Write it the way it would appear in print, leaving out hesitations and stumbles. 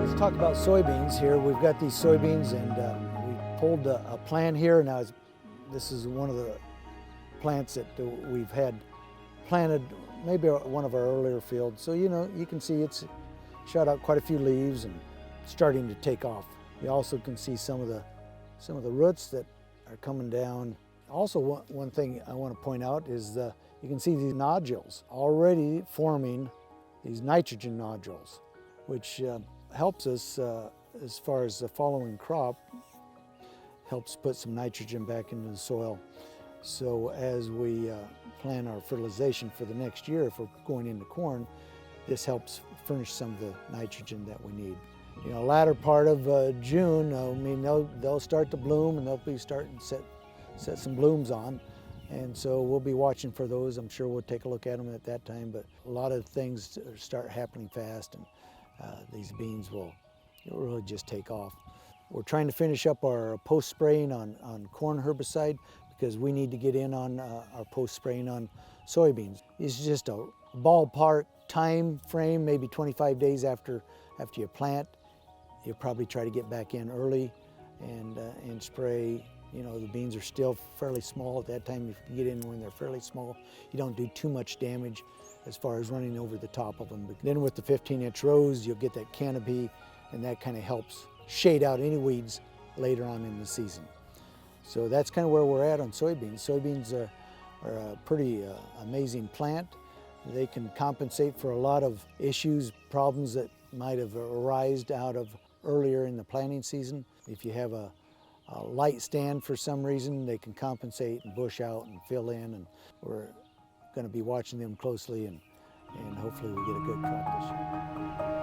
Let's talk about soybeans here. We've got these soybeans, and we pulled a plant here. Now, this is one of the plants that we've had planted, maybe one of our earlier fields. So, you can see it's shot out quite a few leaves and starting to take off. You also can see some of the roots that are coming down. Also, one thing I want to point out is you can see these nodules already forming, these nitrogen nodules, which helps us as far as the following crop, helps put some nitrogen back into the soil. So as we plan our fertilization for the next year, if we're going into corn, this helps furnish some of the nitrogen that we need. Latter part of June, they'll start to bloom, and they'll be starting to set some blooms on. And so we'll be watching for those. I'm sure we'll take a look at them at that time, but a lot of things start happening fast, and these beans will really just take off. We're trying to finish up our post-spraying on corn herbicide, because we need to get in on our post-spraying on soybeans. It's just a ballpark time frame, maybe 25 days after you plant. You'll probably try to get back in early and spray. The beans are still fairly small at that time. If you get in when they're fairly small, you don't do too much damage as far as running over the top of them. But then with the 15-inch rows, you'll get that canopy, and that kind of helps shade out any weeds later on in the season. So that's kind of where we're at on soybeans. Soybeans are a pretty amazing plant. They can compensate for a lot of issues, problems that might have arisen out of earlier in the planting season. If you have a light stand for some reason, they can compensate and bush out and fill in, and we're going to be watching them closely, and hopefully we get a good crop this year.